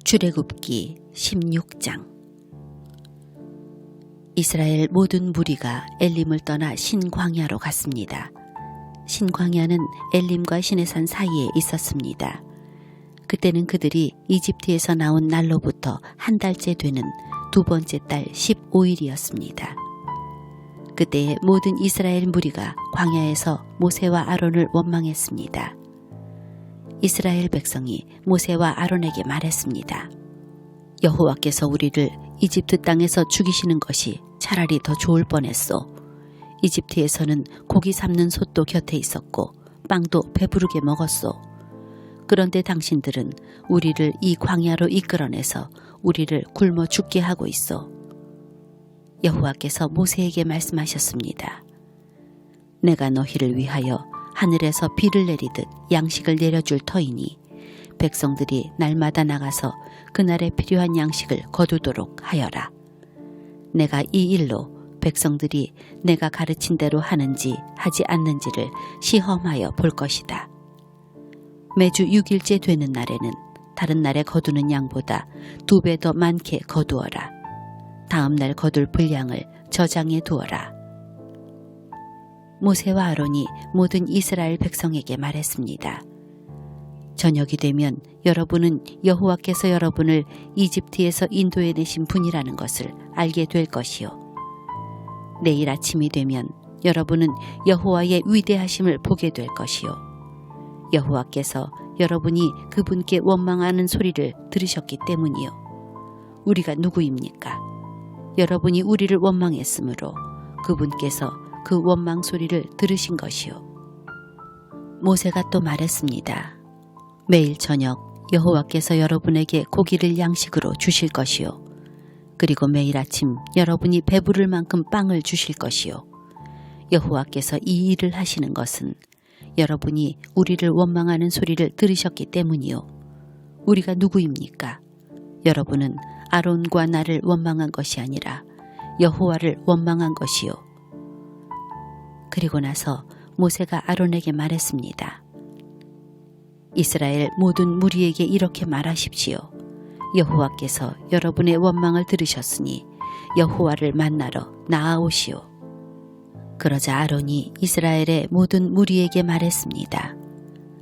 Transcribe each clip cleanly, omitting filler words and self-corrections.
출애굽기 16장. 이스라엘 모든 무리가 엘림을 떠나 신광야로 갔습니다. 신광야는 엘림과 시내산 사이에 있었습니다. 그때는 그들이 이집트에서 나온 날로부터 한 달째 되는 두 번째 달 15일이었습니다. 그때에 모든 이스라엘 무리가 광야에서 모세와 아론을 원망했습니다. 이스라엘 백성이 모세와 아론에게 말했습니다. 여호와께서 우리를 이집트 땅에서 죽이시는 것이 차라리 더 좋을 뻔했소. 이집트에서는 고기 삶는 솥도 곁에 있었고 빵도 배부르게 먹었소. 그런데 당신들은 우리를 이 광야로 이끌어내서 우리를 굶어 죽게 하고 있어. 여호와께서 모세에게 말씀하셨습니다. 내가 너희를 위하여 하늘에서 비를 내리듯 양식을 내려줄 터이니 백성들이 날마다 나가서 그날에 필요한 양식을 거두도록 하여라. 내가 이 일로 백성들이 내가 가르친 대로 하는지 하지 않는지를 시험하여 볼 것이다. 매주 6일째 되는 날에는 다른 날에 거두는 양보다 2배 더 많게 거두어라. 다음 날 거둘 분량을 저장해 두어라. 모세와 아론이 모든 이스라엘 백성에게 말했습니다. 저녁이 되면 여러분은 여호와께서 여러분을 이집트에서 인도해내신 분이라는 것을 알게 될 것이요. 내일 아침이 되면 여러분은 여호와의 위대하심을 보게 될 것이요. 여호와께서 여러분이 그분께 원망하는 소리를 들으셨기 때문이요. 우리가 누구입니까? 여러분이 우리를 원망했으므로 그분께서 그 원망 소리를 들으신 것이요. 모세가 또 말했습니다. 매일 저녁 여호와께서 여러분에게 고기를 양식으로 주실 것이요. 그리고 매일 아침 여러분이 배부를 만큼 빵을 주실 것이요. 여호와께서 이 일을 하시는 것은 여러분이 우리를 원망하는 소리를 들으셨기 때문이요. 우리가 누구입니까? 여러분은 아론과 나를 원망한 것이 아니라 여호와를 원망한 것이요. 그리고 나서 모세가 아론에게 말했습니다. 이스라엘 모든 무리에게 이렇게 말하십시오. 여호와께서 여러분의 원망을 들으셨으니 여호와를 만나러 나아오시오. 그러자 아론이 이스라엘의 모든 무리에게 말했습니다.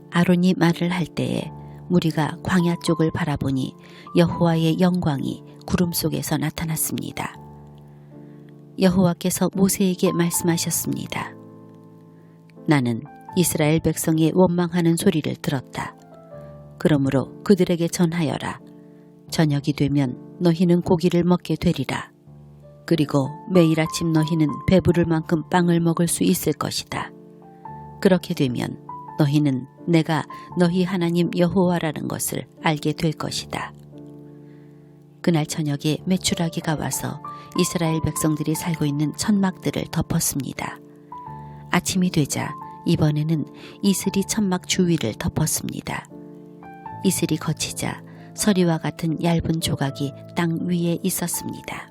아론이 말을 할 때에 무리가 광야 쪽을 바라보니 여호와의 영광이 구름 속에서 나타났습니다. 여호와께서 모세에게 말씀하셨습니다. 나는 이스라엘 백성이 원망하는 소리를 들었다. 그러므로 그들에게 전하여라. 저녁이 되면 너희는 고기를 먹게 되리라. 그리고 매일 아침 너희는 배부를 만큼 빵을 먹을 수 있을 것이다. 그렇게 되면 너희는 내가 너희 하나님 여호와라는 것을 알게 될 것이다. 그날 저녁에 메추라기가 와서 이스라엘 백성들이 살고 있는 천막들을 덮었습니다. 아침이 되자 이번에는 이슬이 천막 주위를 덮었습니다. 이슬이 거치자 서리와 같은 얇은 조각이 땅 위에 있었습니다.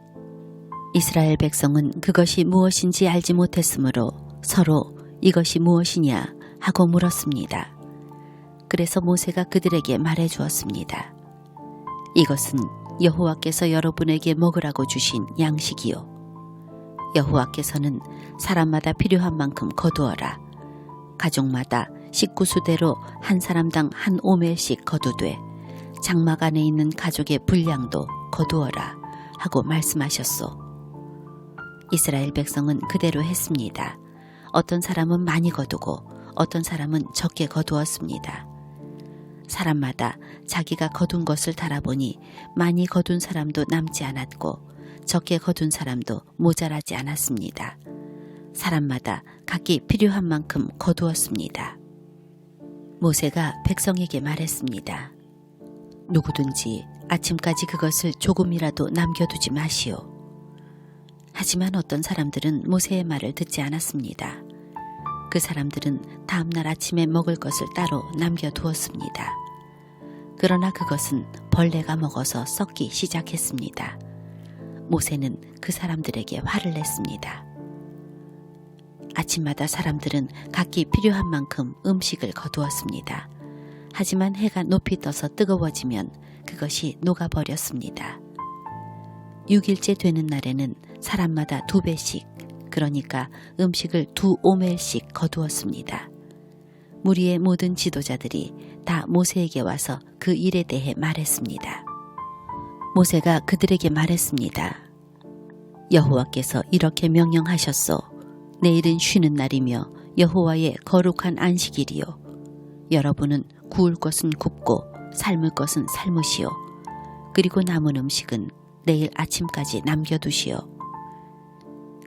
이스라엘 백성은 그것이 무엇인지 알지 못했으므로 서로 이것이 무엇이냐 하고 물었습니다. 그래서 모세가 그들에게 말해 주었습니다. 이것은 여호와께서 여러분에게 먹으라고 주신 양식이요. 여호와께서는 사람마다 필요한 만큼 거두어라. 가족마다 식구수대로 한 사람당 한 오멜씩 거두되 장막 안에 있는 가족의 분량도 거두어라 하고 말씀하셨소. 이스라엘 백성은 그대로 했습니다. 어떤 사람은 많이 거두고 어떤 사람은 적게 거두었습니다. 사람마다 자기가 거둔 것을 달아보니 많이 거둔 사람도 남지 않았고 적게 거둔 사람도 모자라지 않았습니다. 사람마다 각기 필요한 만큼 거두었습니다. 모세가 백성에게 말했습니다. 누구든지 아침까지 그것을 조금이라도 남겨두지 마시오. 하지만 어떤 사람들은 모세의 말을 듣지 않았습니다. 그 사람들은 다음날 아침에 먹을 것을 따로 남겨두었습니다. 그러나 그것은 벌레가 먹어서 썩기 시작했습니다. 모세는 그 사람들에게 화를 냈습니다. 아침마다 사람들은 각기 필요한 만큼 음식을 거두었습니다. 하지만 해가 높이 떠서 뜨거워지면 그것이 녹아버렸습니다. 6일째 되는 날에는 사람마다 2배씩, 그러니까 음식을 2오멜씩 거두었습니다. 무리의 모든 지도자들이 다 모세에게 와서 그 일에 대해 말했습니다. 모세가 그들에게 말했습니다. 여호와께서 이렇게 명령하셨소. 내일은 쉬는 날이며 여호와의 거룩한 안식일이요. 여러분은 구울 것은 굽고 삶을 것은 삶으시오. 그리고 남은 음식은 내일 아침까지 남겨두시오.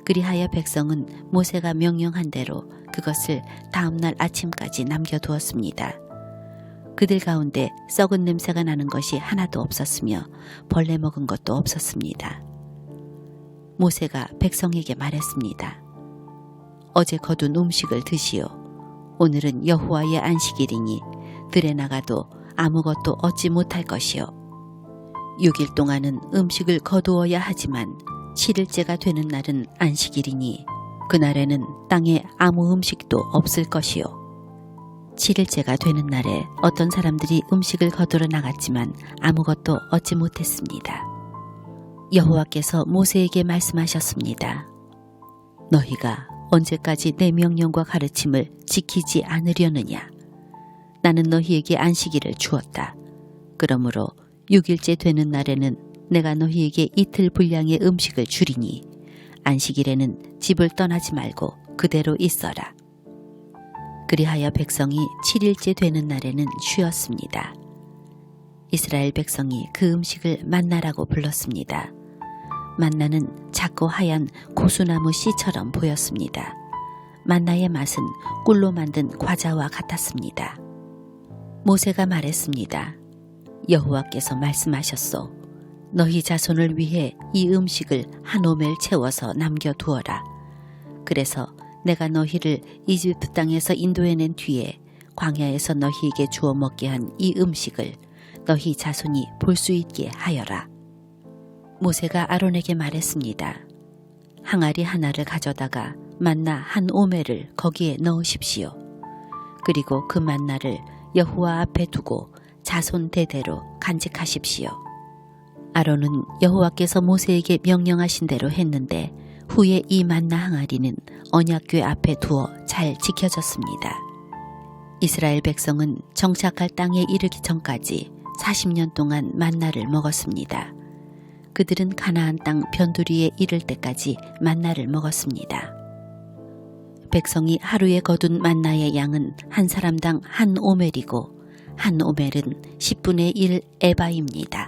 그리하여 백성은 모세가 명령한 대로 그것을 다음날 아침까지 남겨두었습니다. 그들 가운데 썩은 냄새가 나는 것이 하나도 없었으며 벌레 먹은 것도 없었습니다. 모세가 백성에게 말했습니다. 어제 거둔 음식을 드시오. 오늘은 여호와의 안식일이니 들에 나가도 아무것도 얻지 못할 것이오. 6일 동안은 음식을 거두어야 하지만 7일째가 되는 날은 안식일이니 그날에는 땅에 아무 음식도 없을 것이요. 7일째가 되는 날에 어떤 사람들이 음식을 거두러 나갔지만 아무것도 얻지 못했습니다. 여호와께서 모세에게 말씀하셨습니다. 너희가 언제까지 내 명령과 가르침을 지키지 않으려느냐? 나는 너희에게 안식일을 주었다. 그러므로 6일째 되는 날에는 내가 너희에게 이틀 분량의 음식을 주리니 안식일에는 집을 떠나지 말고 그대로 있어라. 그리하여 백성이 7일째 되는 날에는 쉬었습니다. 이스라엘 백성이 그 음식을 만나라고 불렀습니다. 만나는 작고 하얀 고수나무 씨처럼 보였습니다. 만나의 맛은 꿀로 만든 과자와 같았습니다. 모세가 말했습니다. 여호와께서 말씀하셨소. 너희 자손을 위해 이 음식을 한 오멜 채워서 남겨두어라. 그래서 내가 너희를 이집트 땅에서 인도해낸 뒤에 광야에서 너희에게 주어 먹게 한 이 음식을 너희 자손이 볼 수 있게 하여라. 모세가 아론에게 말했습니다. 항아리 하나를 가져다가 만나 한 오멜을 거기에 넣으십시오. 그리고 그 만나를 여호와 앞에 두고 자손 대대로 간직하십시오. 아론은 여호와께서 모세에게 명령하신 대로 했는데 후에 이 만나 항아리는 언약궤 앞에 두어 잘 지켜졌습니다. 이스라엘 백성은 정착할 땅에 이르기 전까지 40년 동안 만나를 먹었습니다. 그들은 가나안 땅 변두리에 이를 때까지 만나를 먹었습니다. 백성이 하루에 거둔 만나의 양은 한 사람당 한 오멜이고 한 오멜은 10분의 1 에바입니다.